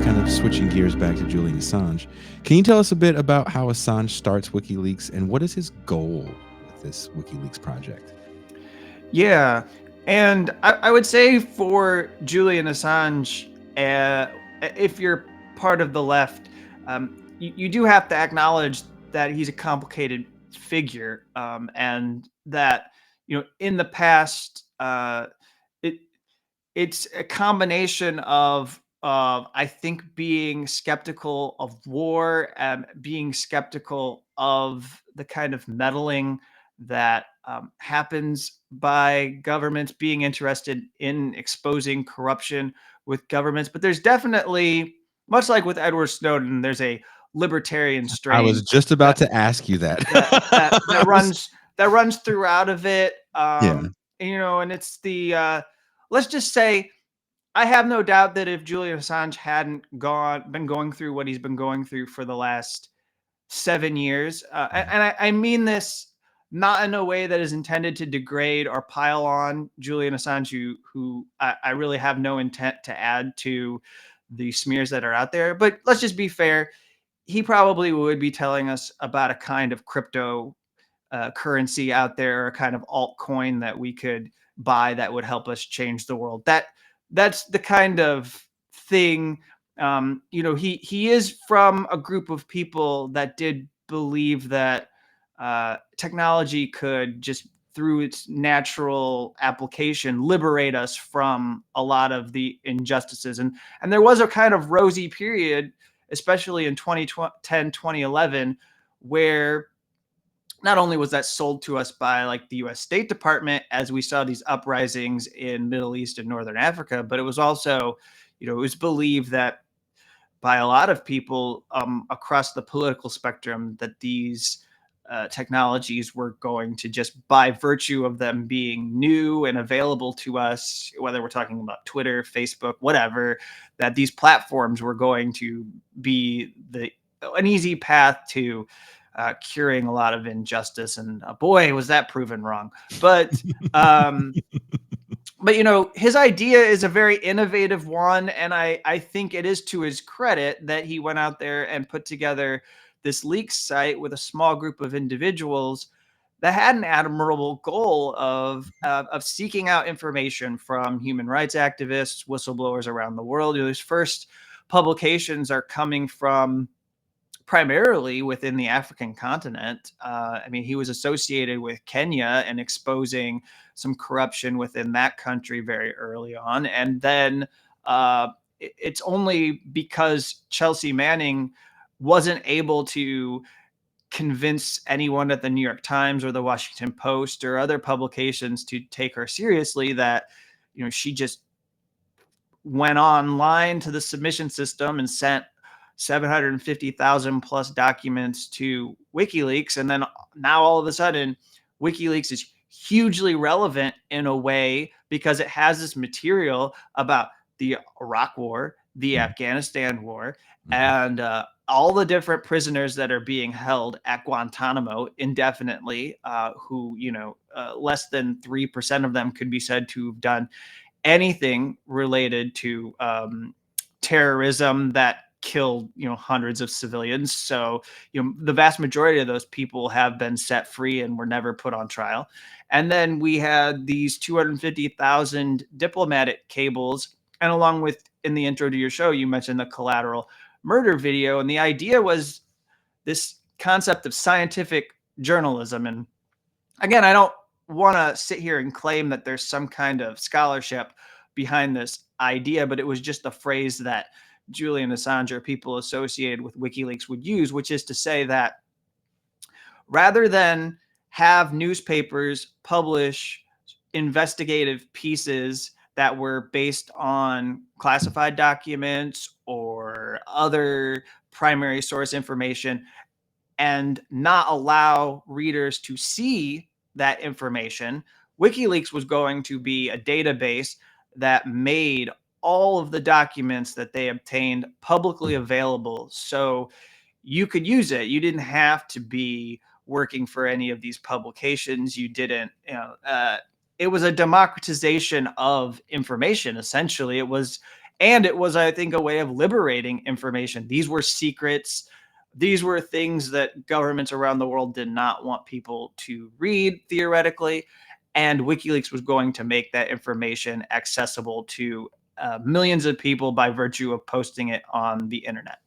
kind of switching gears back to Julian Assange, can you tell us a bit about how Assange starts WikiLeaks and what is his goal with this WikiLeaks project? Yeah. And I would say for Julian Assange, uh, if you're part of the left, you do have to acknowledge that he's a complicated figure, and that in the past, it it's a combination of I think being skeptical of war, being skeptical of the kind of meddling that happens by governments, being interested in exposing corruption with governments. But there's definitely, much like with Edward Snowden, there's a libertarian I was strain just about that to ask you that. that that I that was, runs that runs throughout of it. yeah. And it's the let's just say I have no doubt that if Julian Assange hadn't been going through what he's been going through for the last 7 years, and I mean this not in a way that is intended to degrade or pile on Julian Assange, who I really have no intent to add to the smears that are out there. But let's just be fair. He probably would be telling us about a kind of crypto currency out there, a kind of altcoin that we could buy that would help us change the world. That's the kind of thing. He is from a group of people that did believe that technology could just through its natural application liberate us from a lot of the injustices, and there was a kind of rosy period, especially in 2010 2011, where not only was that sold to us by like the US State Department as we saw these uprisings in Middle East and Northern Africa, but it was also, it was believed that by a lot of people across the political spectrum that these technologies were going to just by virtue of them being new and available to us, whether we're talking about Twitter, Facebook, whatever, that these platforms were going to be an easy path to curing a lot of injustice. And boy, was that proven wrong. But um, his idea is a very innovative one, and I think it is to his credit that he went out there and put together this leaks site with a small group of individuals that had an admirable goal of seeking out information from human rights activists, whistleblowers around the world. His first publications are coming from primarily within the African continent. I mean, he was associated with Kenya and exposing some corruption within that country very early on. And then it's only because Chelsea Manning wasn't able to convince anyone at the New York Times or the Washington Post or other publications to take her seriously that, she just went online to the submission system and sent 750,000 plus documents to WikiLeaks. And then now all of a sudden, WikiLeaks is hugely relevant in a way because it has this material about the Iraq War, the Afghanistan War, and all the different prisoners that are being held at Guantanamo indefinitely, who, less than 3% of them could be said to have done anything related to terrorism that killed hundreds of civilians. So the vast majority of those people have been set free and were never put on trial. And then we had these 250,000 diplomatic cables, and along with, in the intro to your show, you mentioned the collateral murder video, and the idea was this concept of scientific journalism. And again, I don't want to sit here and claim that there's some kind of scholarship behind this idea, but it was just a phrase that Julian Assange or people associated with WikiLeaks would use, which is to say that rather than have newspapers publish investigative pieces that were based on classified documents or other primary source information and not allow readers to see that information, WikiLeaks was going to be a database that made all of the documents that they obtained publicly available. So you could use it. You didn't have to be working for any of these publications. You didn't, it was a democratization of information. Essentially, it was And it was, I think, a way of liberating information. These were secrets. These were things that governments around the world did not want people to read, theoretically. And WikiLeaks was going to make that information accessible to millions of people by virtue of posting it on the internet.